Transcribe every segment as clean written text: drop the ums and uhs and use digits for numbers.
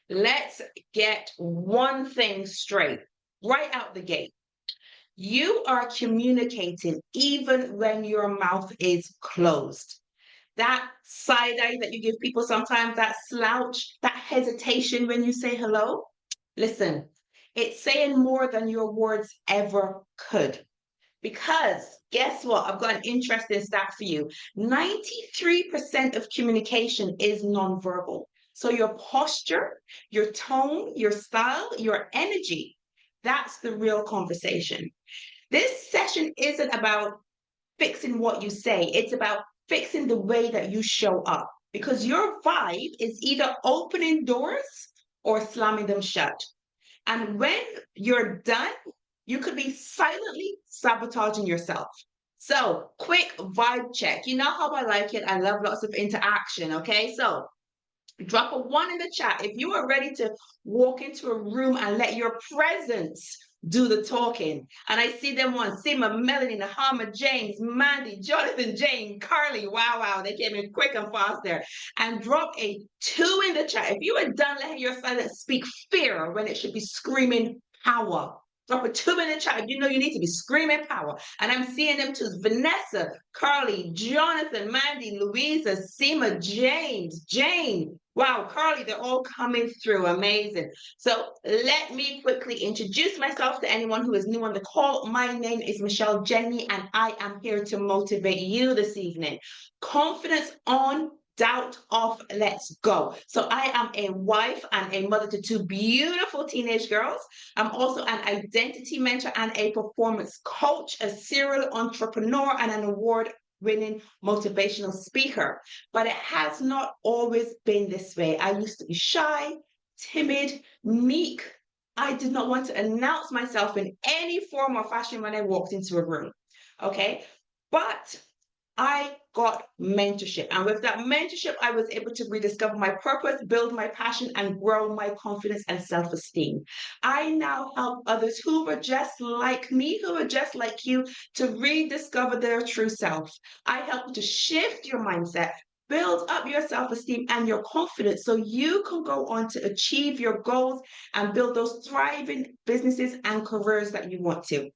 Let's get one thing straight right out the gate. You are communicating even when your mouth is closed. That side eye that you give people sometimes, that slouch, that hesitation when you say hello. Listen, it's saying more than your words ever could. Because guess what? I've got an interesting stat for you. 93% of communication is nonverbal. So your posture, your tone, your style, your energy, that's the real conversation. This session isn't about fixing what you say, it's about fixing the way that you show up because your vibe is either opening doors or slamming them shut. And when you're done, you could be silently sabotaging yourself. So, quick vibe check. You know how I like it. I love lots of interaction. Okay. So, drop a one in the chat if you are ready to walk into a room and let your presence do the talking. And I see them one, Sima, Melanie, Nahama, James, Mandy, Jonathan, Jane, Carly. Wow, wow, they came in quick and fast there. And drop a two in the chat. If you are done letting your silence speak fear when it should be screaming power. Drop a two in the chat if you know you need to be screaming power. And I'm seeing them too. Vanessa, Carly, Jonathan, Mandy, Louisa, Seema, James, Jane. Wow, Carly, they're all coming through. Amazing. So let me quickly introduce myself to anyone who is new on the call. My name is Michelle Jenny, and I am here to motivate you this evening. Confidence on, doubt off, let's go. So I am a wife and a mother to two beautiful teenage girls. I'm also an identity mentor and a performance coach, a serial entrepreneur, and an award-winning motivational speaker. But it has not always been this way. I used to be shy, timid, meek. I did not want to announce myself in any form or fashion when I walked into a room. Okay. But I got mentorship. And with that mentorship, I was able to rediscover my purpose, build my passion, and grow my confidence and self esteem. I now help others who were just like me, who are just like you, to rediscover their true self. I help you to shift your mindset. Build up your self esteem and your confidence so you can go on to achieve your goals and build those thriving businesses and careers that you want to.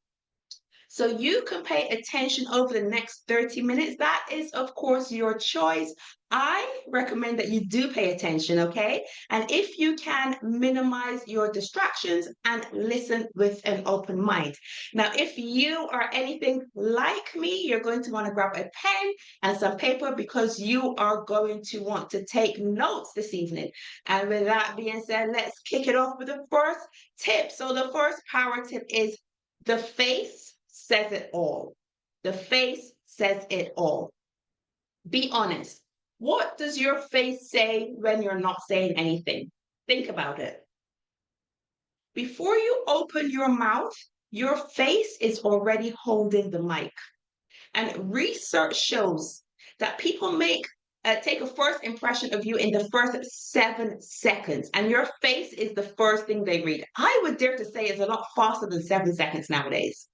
So you can pay attention over the next 30 minutes. That is, of course, your choice. I recommend that you do pay attention, okay? And if you can, minimize your distractions and listen with an open mind. Now, if you are anything like me, you're going to want to grab a pen and some paper because you are going to want to take notes this evening. And with that being said, let's kick it off with the first tip. So the first power tip is the face says it all. The face says it all. Be honest. What does your face say when you're not saying anything? Think about it. Before you open your mouth, your face is already holding the mic. And research shows that people take a first impression of you in the first 7 seconds, and your face is the first thing they read. I would dare to say it's a lot faster than 7 seconds nowadays,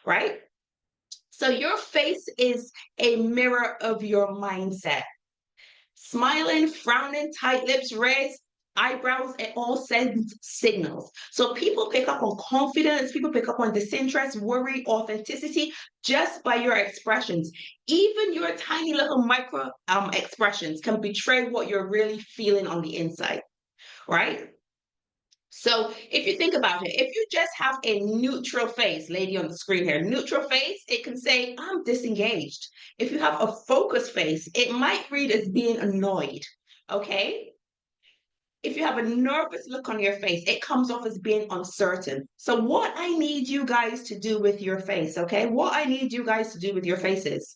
right? So your face is a mirror of your mindset. Smiling, frowning, tight lips, raised eyebrows, it all sends signals. So people pick up on confidence, people pick up on disinterest, worry, authenticity just by your expressions. Even your tiny little micro expressions can betray what you're really feeling on the inside, right? So if you think about it, if you just have a neutral face, lady on the screen here, neutral face, it can say, I'm disengaged. If you have a focused face, it might read as being annoyed. Okay. If you have a nervous look on your face, it comes off as being uncertain. So what I need you guys to do with your face, okay? What I need you guys to do with your faces,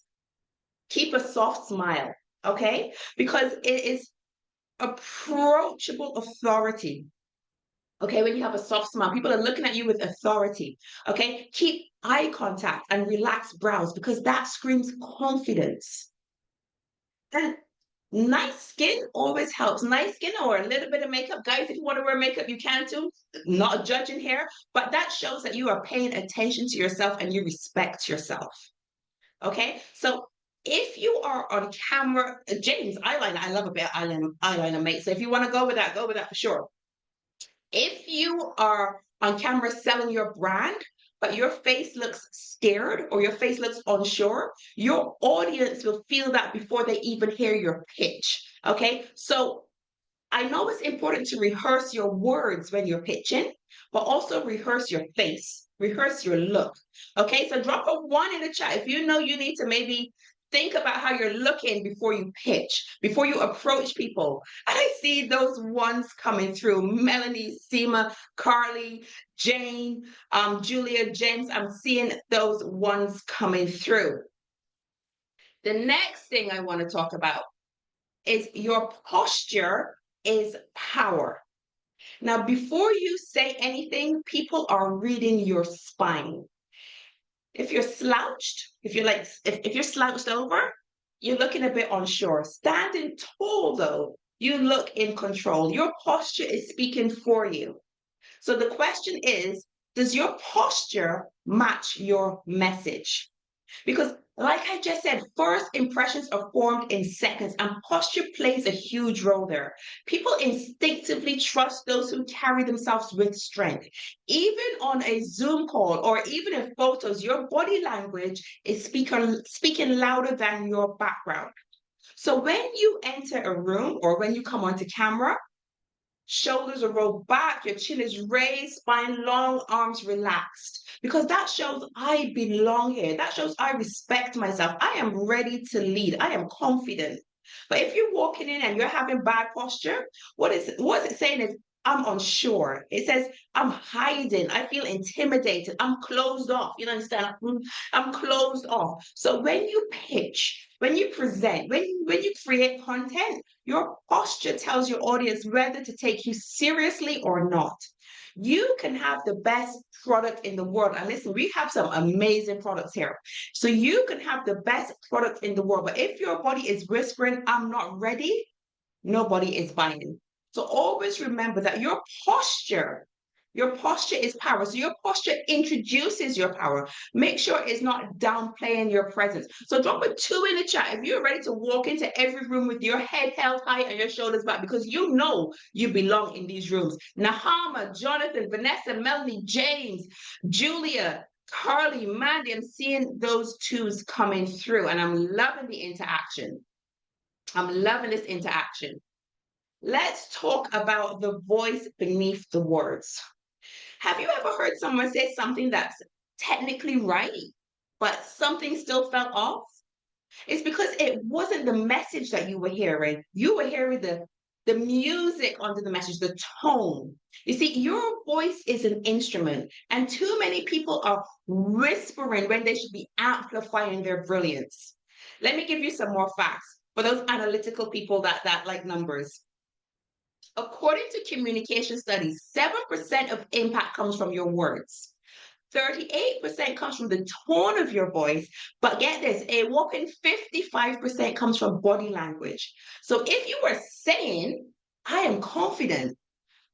keep a soft smile, okay? Because it is approachable authority. Okay, when you have a soft smile, people are looking at you with authority. Okay, keep eye contact and relaxed brows because that screams confidence. And nice skin always helps. Nice skin or a little bit of makeup. Guys, if you want to wear makeup, you can too. Not a judge in here, but that shows that you are paying attention to yourself and you respect yourself. Okay, so if you are on camera, James, eyeliner, I love a bit of eyeliner, mate. So if you want to go with that for sure. If you are on camera selling your brand, but your face looks scared or your face looks unsure, your audience will feel that before they even hear your pitch. Okay. So I know it's important to rehearse your words when you're pitching, but also rehearse your face, rehearse your look. Okay, so drop a one in the chat if you know you need to maybe think about how you're looking before you pitch, before you approach people. I see those ones coming through. Melanie, Seema, Carly, Jane, Julia, James. I'm seeing those ones coming through. The next thing I want to talk about is your posture is power. Now, before you say anything, people are reading your spine. If you're slouched, if you're slouched over, you're looking a bit unsure. Standing tall, though, you look in control. Your posture is speaking for you. So the question is, does your posture match your message? Because, like I just said, first impressions are formed in seconds, and posture plays a huge role there. People instinctively trust those who carry themselves with strength. Even on a Zoom call or even in photos, your body language is speaking louder than your background. So when you enter a room or when you come onto camera, shoulders are rolled back, your chin is raised, spine long, arms relaxed. Because that shows I belong here. That shows I respect myself. I am ready to lead. I am confident. But if you're walking in and you're having bad posture, what is it saying is I'm unsure. It says I'm hiding. I feel intimidated. I'm closed off. You understand? I'm closed off. So when you pitch, when you present, when you create content, your posture tells your audience whether to take you seriously or not. You can have the best product in the world. And listen, we have some amazing products here. So you can have the best product in the world. But if your body is whispering, I'm not ready, nobody is buying. So always remember that your posture is power. So your posture introduces your power. Make sure it's not downplaying your presence. So drop a two in the chat if you're ready to walk into every room with your head held high and your shoulders back, because you know you belong in these rooms. Nahama, Jonathan, Vanessa, Melanie, James, Julia, Carly, Mandy, I'm seeing those twos coming through and I'm loving the interaction. I'm loving this interaction. Let's talk about the voice beneath the words. Have you ever heard someone say something that's technically right, but something still felt off? It's because it wasn't the message that you were hearing. You were hearing the music under the message, the tone. You see, your voice is an instrument, and too many people are whispering when they should be amplifying their brilliance. Let me give you some more facts for those analytical people that like numbers. According to communication studies, 7% of impact comes from your words. 38% comes from the tone of your voice, but get this, a whopping 55% comes from body language. So if you were saying, I am confident,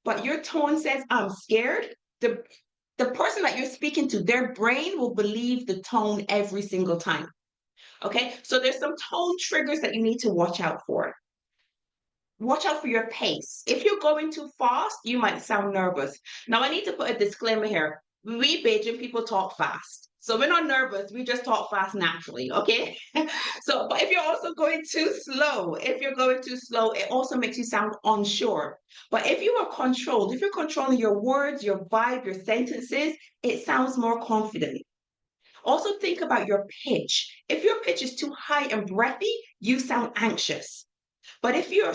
but your tone says, I'm scared, the person that you're speaking to, their brain will believe the tone every single time. Okay, so there's some tone triggers that you need to watch out for. Watch out for your pace. If you're going too fast, you might sound nervous. Now, I need to put a disclaimer here. We Beijing people talk fast. So we're not nervous. We just talk fast naturally, okay? So, but if you're also going too slow, it also makes you sound unsure. But if you are controlled, if you're controlling your words, your vibe, your sentences, it sounds more confident. Also think about your pitch. If your pitch is too high and breathy, you sound anxious. But if you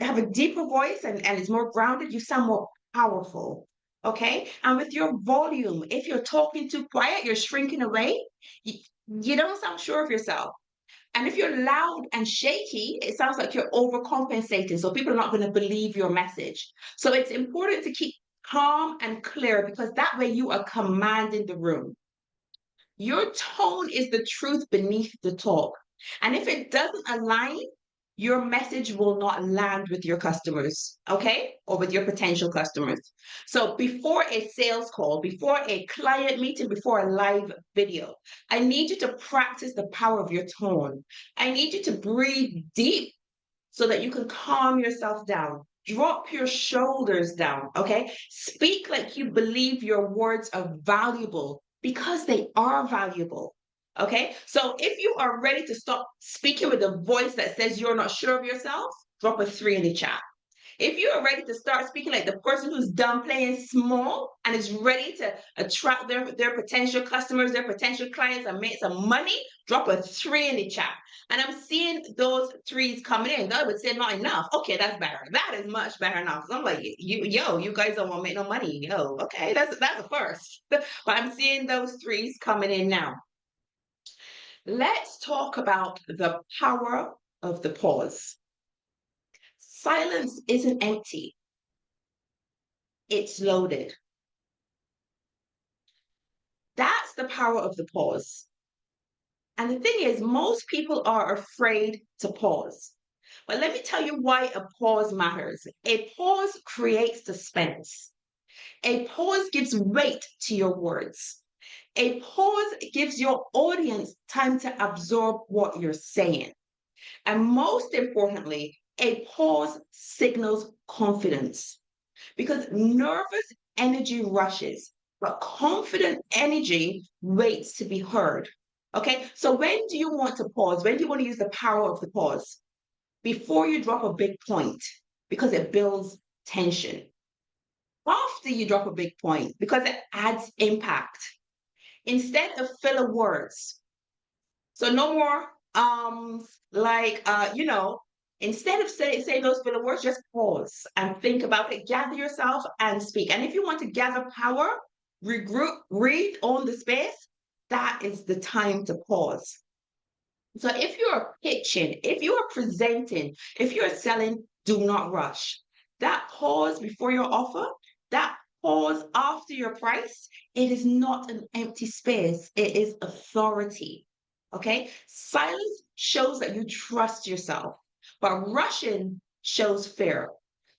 have a deeper voice and it's more grounded, you sound more powerful. Okay. And with your volume, if you're talking too quiet, you're shrinking away, you don't sound sure of yourself. And if you're loud and shaky, it sounds like you're overcompensating. So people are not going to believe your message. So it's important to keep calm and clear because that way you are commanding the room. Your tone is the truth beneath the talk. And if it doesn't align, your message will not land with your customers, okay? Or with your potential customers. So before a sales call, before a client meeting, before a live video, I need you to practice the power of your tone. I need you to breathe deep so that you can calm yourself down. Drop your shoulders down, okay? Speak like you believe your words are valuable because they are valuable, okay? So if you are ready to stop speaking with a voice that says you're not sure of yourself, drop a 3 in the chat. If you are ready to start speaking like the person who's done playing small and is ready to attract their potential customers, their potential clients, and make some money, drop a 3 in the chat. And I'm seeing those 3s coming in. I would say not enough. Okay, that's better. That is much better now. Because I'm like, you guys don't want to make no money. Yo, okay, that's a first. But I'm seeing those 3s coming in now. Let's talk about the power of the pause. Silence isn't empty. It's loaded. That's the power of the pause. And the thing is, most people are afraid to pause. But let me tell you why a pause matters. A pause creates suspense. A pause gives weight to your words. A pause gives your audience time to absorb what you're saying. And most importantly, a pause signals confidence because nervous energy rushes, but confident energy waits to be heard. Okay, so when do you want to pause? When do you want to use the power of the pause? Before you drop a big point, because it builds tension. After you drop a big point, because it adds impact. Instead of filler words. So no more instead of saying those filler words, just pause and think about it, gather yourself and speak. And if you want to gather power, regroup, breathe on the space, that is the time to pause. So if you're pitching, if you are presenting, if you're selling, do not rush. That pause before your offer, that pause after your price, it is not an empty space. It is authority. Okay? Silence shows that you trust yourself, but rushing shows fear.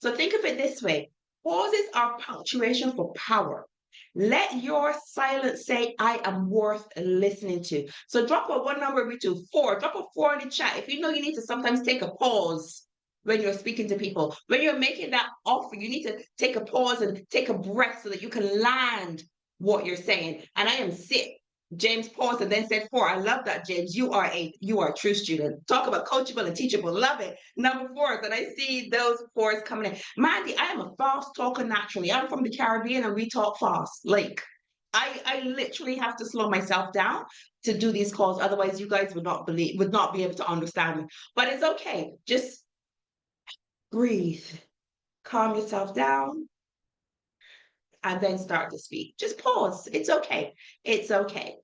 So think of it this way. Pauses are punctuation for power. Let your silence say, I am worth listening to. So drop a one number to 4. Drop a 4 in the chat. If you know you need to sometimes take a pause when you're speaking to people. When you're making that offer, you need to take a pause and take a breath so that you can land what you're saying. And I am sick. James paused and then said 4. I love that, James. You are a true student. Talk about coachable and teachable. Love it. Number 4, and I see those 4s coming in. Mandy, I am a fast talker naturally. I'm from the Caribbean and we talk fast. Like, I literally have to slow myself down to do these calls. Otherwise, you guys would not be able to understand me. But it's okay. Just breathe. Calm yourself down. And then start to speak. Just pause. It's okay. It's okay.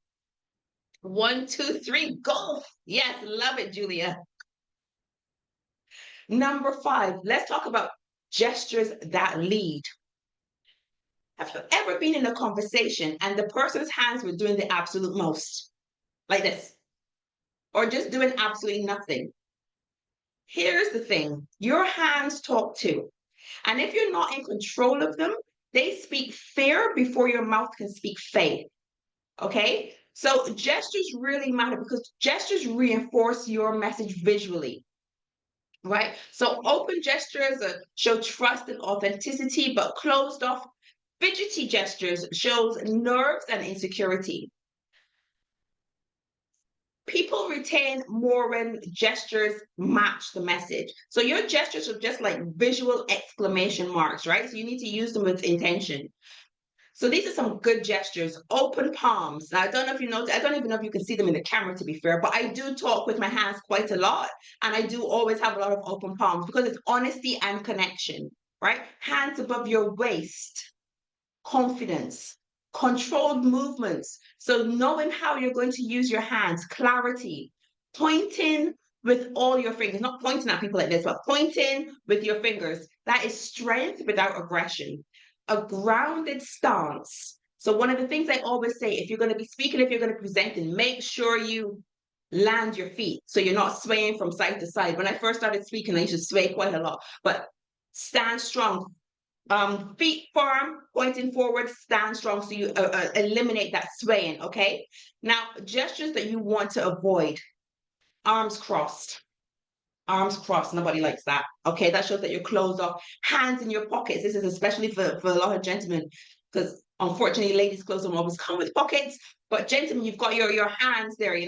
1, 2, 3, go. Yes, love it, Julia. Number 5, let's talk about gestures that lead. Have you ever been in a conversation and the person's hands were doing the absolute most? Like this. Or just doing absolutely nothing? Here's the thing. Your hands talk too. And if you're not in control of them, they speak fear before your mouth can speak faith. Okay? So gestures really matter because gestures reinforce your message visually, right? So open gestures show trust and authenticity, but closed off, fidgety gestures shows nerves and insecurity. People retain more when gestures match the message. So your gestures are just like visual exclamation marks, right? So you need to use them with intention. So these are some good gestures. Open palms. Now, I don't know if you know, I don't even know if you can see them in the camera, to be fair, but I do talk with my hands quite a lot. And I do always have a lot of open palms because it's honesty and connection, right? Hands above your waist. Confidence. Controlled movements. So knowing how you're going to use your hands. Clarity. Pointing with all your fingers. Not pointing at people like this, but pointing with your fingers. That is strength without aggression. A grounded stance. So one of the things I always say, if you're going to be speaking, if you're going to be presenting, make sure you land your feet so you're not swaying from side to side. When I first started speaking, I used to sway quite a lot, but stand strong. Feet firm, pointing forward, stand strong so you eliminate that swaying, okay? Now, gestures that you want to avoid. Arms crossed. Arms crossed, nobody likes that. Okay, that shows that you're closed off. Hands in your pockets. This is especially for a lot of gentlemen, because unfortunately, ladies' clothes don't always come with pockets. But gentlemen, you've got your hands there, in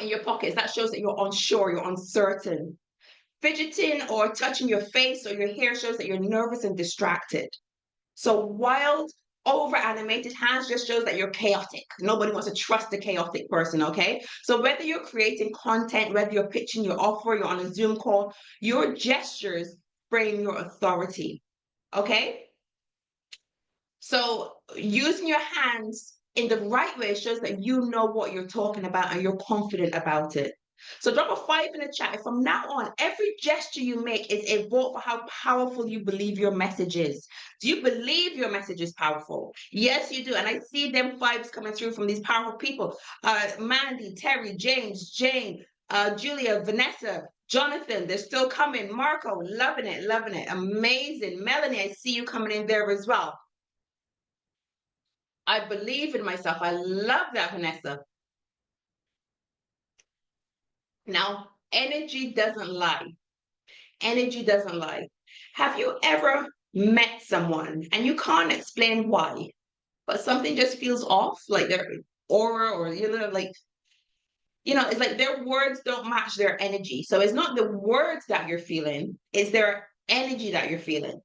your pockets. That shows that you're unsure, you're uncertain. Fidgeting or touching your face or your hair shows that you're nervous and distracted. So wild, over animated hands just shows that you're chaotic. Nobody wants to trust a chaotic person, okay? So whether you're creating content, whether you're pitching your offer, you're on a Zoom call, your gestures frame your authority, okay? So using your hands in the right way shows that you know what you're talking about and you're confident about it. So drop a 5 in the chat. If from now on, every gesture you make is a vote for how powerful you believe your message is. Do you believe your message is powerful? Yes, you do. And I see them 5s coming through from these powerful people. Mandy, Terry, James, Jane, Julia, Vanessa, Jonathan, they're still coming. Marco, loving it, loving it. Amazing. Melanie, I see you coming in there as well. I believe in myself. I love that, Vanessa. Now, energy doesn't lie. Energy doesn't lie. Have you ever met someone and you can't explain why, but something just feels off, like their aura or, it's like their words don't match their energy. So it's not the words that you're feeling, it's their energy that you're feeling.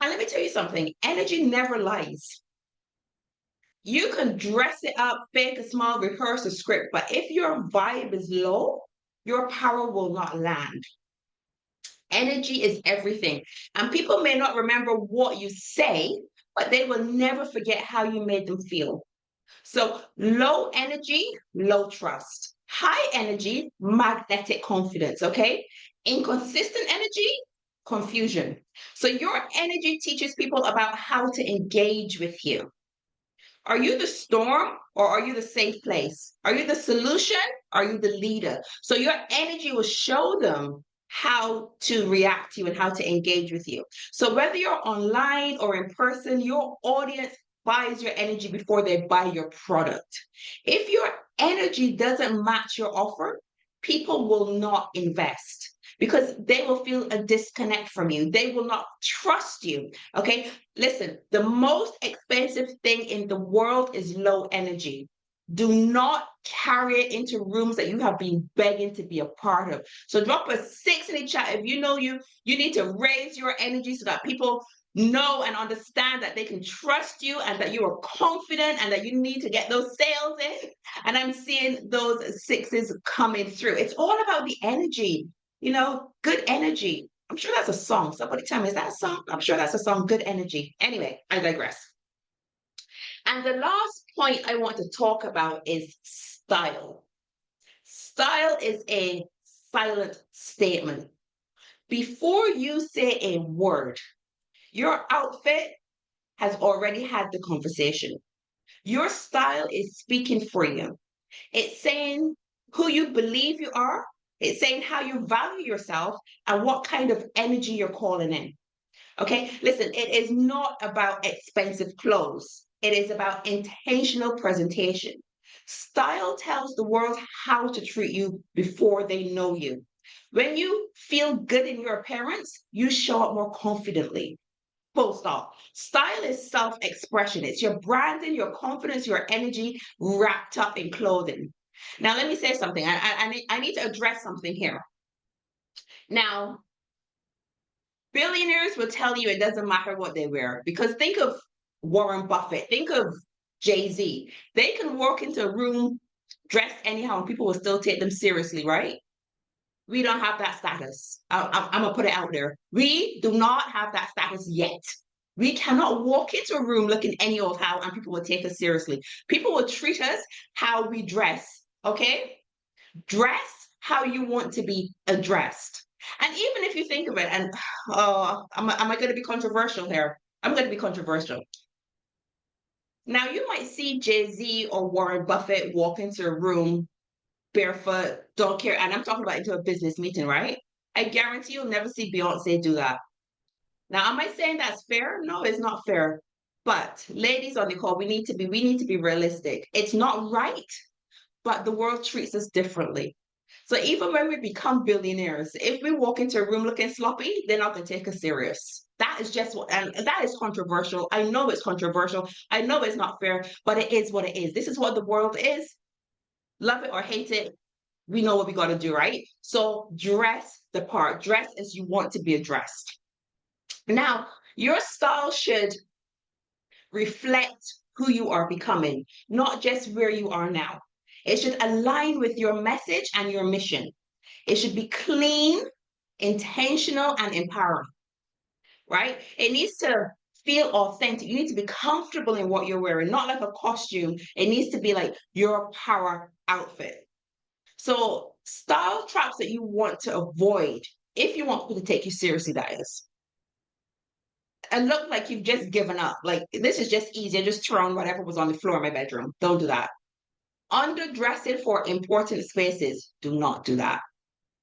And let me tell you something, energy never lies. You can dress it up, fake a smile, rehearse a script, but if your vibe is low, your power will not land. Energy is everything. And people may not remember what you say, but they will never forget how you made them feel. So low energy, low trust. High energy, magnetic confidence, okay? Inconsistent energy, confusion. So your energy teaches people about how to engage with you. Are you the storm or are you the safe place? Are you the solution? Are you the leader? So your energy will show them how to react to you and how to engage with you. So whether you're online or in person, your audience buys your energy before they buy your product. If your energy doesn't match your offer, people will not invest because they will feel a disconnect from you. They will not trust you. Okay. Listen, the most expensive thing in the world is low energy. Do not carry it into rooms that you have been begging to be a part of. So drop a 6 in the chat if you know you need to raise your energy so that people know and understand that they can trust you and that you are confident and that you need to get those sales in. And I'm seeing those 6s coming through. It's all about the energy, good energy. I'm sure that's a song. Somebody tell me, is that a song? I'm sure that's a song, good energy. Anyway, I digress. And the last point I want to talk about is style. Style is a silent statement. Before you say a word, your outfit has already had the conversation. Your style is speaking for you. It's saying who you believe you are. It's saying how you value yourself and what kind of energy you're calling in. Okay, listen, it is not about expensive clothes. It is about intentional presentation. Style tells the world how to treat you before they know you. When you feel good in your appearance, you show up more confidently. Full stop. Style is self-expression. It's your branding, your confidence, your energy wrapped up in clothing. Now, let me say something. I need to address something here. Now, billionaires will tell you it doesn't matter what they wear because think of Warren Buffett, think of Jay-Z. They can walk into a room dressed anyhow and people will still take them seriously, right? We don't have that status. I'm going to put it out there. We do not have that status yet. We cannot walk into a room looking any old how and people will take us seriously. People will treat us how we dress, okay? Dress how you want to be addressed. And even if you think of it, and am I going to be controversial here? I'm going to be controversial. Now, you might see Jay-Z or Warren Buffett walk into a room barefoot, don't care. And I'm talking about into a business meeting, right? I guarantee you'll never see Beyonce do that. Now, am I saying that's fair? No, it's not fair. But ladies on the call, we need to be realistic. It's not right, but the world treats us differently. So even when we become billionaires, if we walk into a room looking sloppy, they're not going to take us serious. That is just what, and that is controversial. I know it's controversial. I know it's not fair, but it is what it is. This is what the world is. Love it or hate it, we know what we got to do, right? So dress the part, dress as you want to be addressed. Now, your style should reflect who you are becoming, not just where you are now. It should align with your message and your mission. It should be clean, intentional, and empowering, right? It needs to feel authentic. You need to be comfortable in what you're wearing, not like a costume. It needs to be like your power outfit. So, style traps that you want to avoid if you want people to take you seriously, that is. And look like you've just given up. Like, this is just easy. I just thrown whatever was on the floor in my bedroom. Don't do that. Underdressing for important spaces. Do not do that.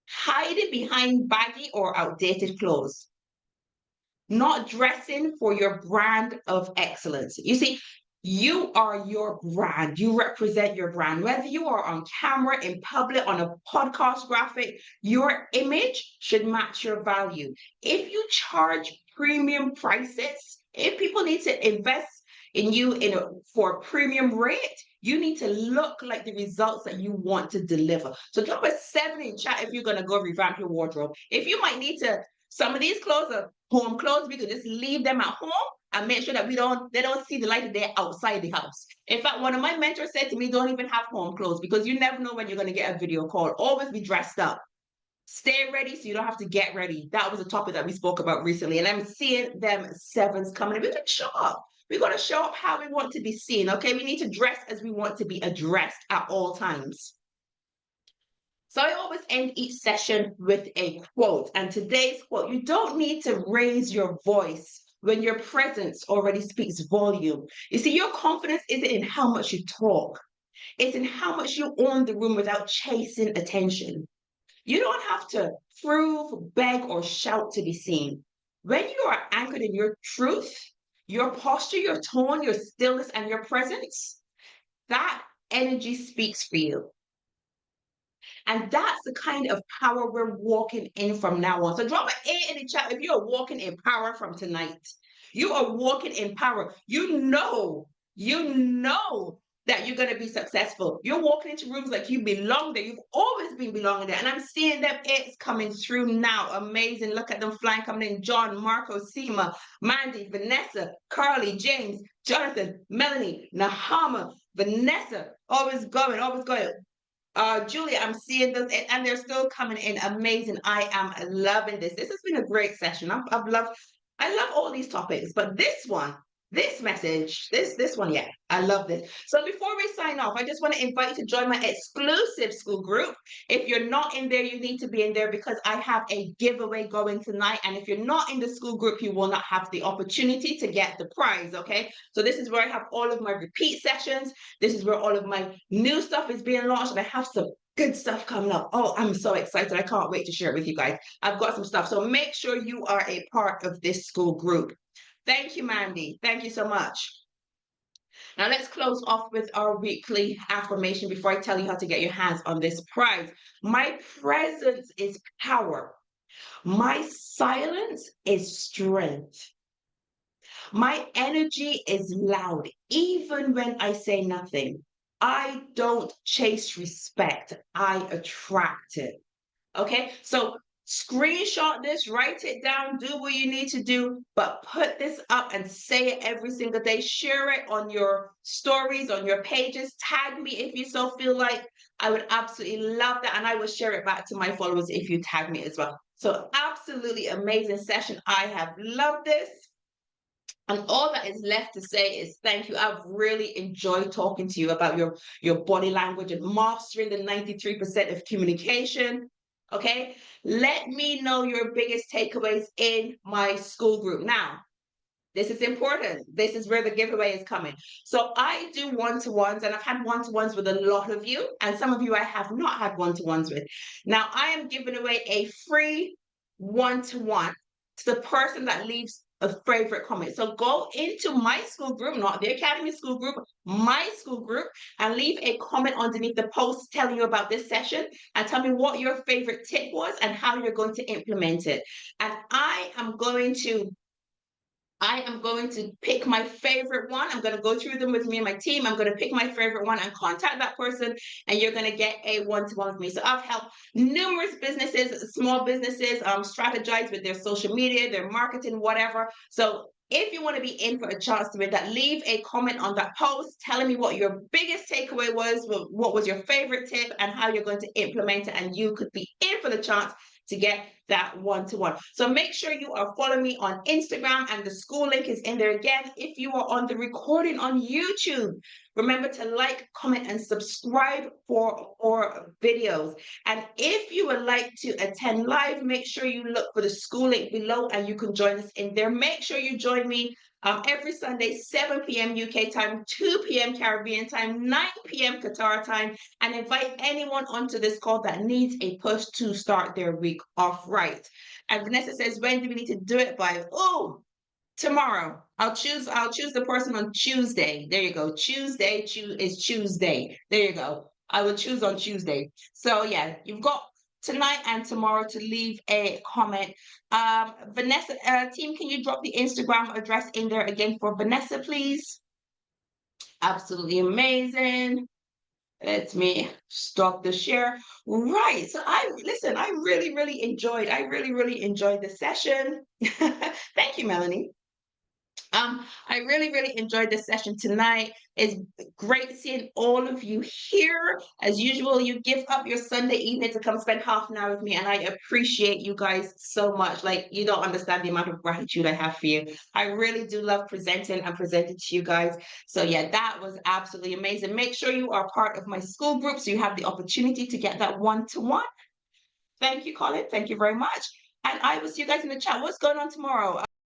Hiding behind baggy or outdated clothes. Not dressing for your brand of excellence. You see, you are your brand. You represent your brand. Whether you are on camera, in public, on a podcast graphic, your image should match your value. If you charge premium prices, if people need to invest in you for a premium rate, you need to look like the results that you want to deliver. So drop a 7 in chat if you're going to go revamp your wardrobe. If you might need to, some of these clothes are home clothes, we could just leave them at home and make sure that they don't see the light of day outside the house. In fact, one of my mentors said to me, don't even have home clothes because you never know when you're going to get a video call. Always be dressed up. Stay ready so you don't have to get ready. That was a topic that we spoke about recently. And I'm seeing them sevens coming in. We can show up. We're going to show up how we want to be seen, okay? We need to dress as we want to be addressed at all times. So I always end each session with a quote. And today's quote, you don't need to raise your voice when your presence already speaks volume. You see, your confidence isn't in how much you talk. It's in how much you own the room without chasing attention. You don't have to prove, beg, or shout to be seen. When you are anchored in your truth, your posture, your tone, your stillness, and your presence, that energy speaks for you. And that's the kind of power we're walking in from now on. So drop an 8 in the chat if you're walking in power from tonight. You are walking in power. You know that you're going to be successful. You're walking into rooms like you belong there. You've always been belonging there. And I'm seeing them. It's coming through now. Amazing. Look at them flying, coming in. John, Marco, Seema, Mandy, Vanessa, Carly, James, Jonathan, Melanie, Nahama, Vanessa. Always going, always going. Julia, I'm seeing this, and they're still coming in. Amazing. I am loving this. This has been a great session. I love all these topics, but this one, this message, this one, yeah, I love this. So before we sign off, I just want to invite you to join my exclusive school group. If you're not in there, you need to be in there because I have a giveaway going tonight. And if you're not in the school group, you will not have the opportunity to get the prize, okay? So this is where I have all of my repeat sessions. This is where all of my new stuff is being launched, and I have some good stuff coming up. Oh, I'm so excited. I can't wait to share it with you guys. I've got some stuff. So make sure you are a part of this school group. Thank you, Mandy. Thank you so much. Now let's close off with our weekly affirmation before I tell you how to get your hands on this prize. My presence is power. My silence is strength. My energy is loud, even when I say nothing. I don't chase respect. I attract it. Okay, so screenshot this, write it down, do what you need to do, but put this up and say it every single day. Share it on your stories, on your pages. Tag me if you so feel like. I would absolutely love that. And I will share it back to my followers if you tag me as well. So absolutely amazing session. I have loved this. And all that is left to say is thank you. I've really enjoyed talking to you about your body language and mastering the 93% of communication. Okay, let me know your biggest takeaways in my school group. Now, this is important. This is where the giveaway is coming. So I do one-to-ones, and I've had one-to-ones with a lot of you, and some of you I have not had one-to-ones with. Now, I am giving away a free one-to-one to the person that leaves a favorite comment. So go into my school group, not the Academy school group, my school group, and leave a comment underneath the post telling you about this session and tell me what your favorite tip was and how you're going to implement it. And I am going to pick my favorite one. I'm going to go through them with me and my team. I'm going to pick my favorite one and contact that person, and you're going to get a one-to-one with me. So I've helped numerous businesses, small businesses, strategize with their social media, their marketing, whatever. So if you want to be in for a chance to win that, leave a comment on that post telling me what your biggest takeaway was, what was your favorite tip, and how you're going to implement it, and you could be in for the chance to get that one-to-one. So make sure you are following me on Instagram, and the school link is in there again. If you are on the recording on YouTube, remember to like, comment, and subscribe for more videos. And if you would like to attend live, make sure you look for the school link below and you can join us in there. Make sure you join me every Sunday, 7 p.m. UK time, 2 p.m. Caribbean time, 9 p.m. Qatar time, and invite anyone onto this call that needs a push to start their week off right. And Vanessa says, when do we need to do it by? Oh, tomorrow. I'll choose the person on Tuesday. There you go. Tuesday is Tuesday. There you go. I will choose on Tuesday. So yeah, you've got tonight and tomorrow to leave a comment. Vanessa, team, can you drop the Instagram address in there again for Vanessa, please? Absolutely amazing. Let me stop the share. Right. So I really enjoyed the session. Thank you, Melanie. I really enjoyed this session tonight. It's great seeing all of you here. As usual, you give up your Sunday evening to come spend half an hour with me, and I appreciate you guys so much. Like, you don't understand the amount of gratitude I have for you. I really do love presenting to you guys. So yeah, that was absolutely amazing. Make sure you are part of my school group so you have the opportunity to get that one-to-one. Thank you, Colin. Thank you very much. And I will see you guys in the chat. What's going on tomorrow?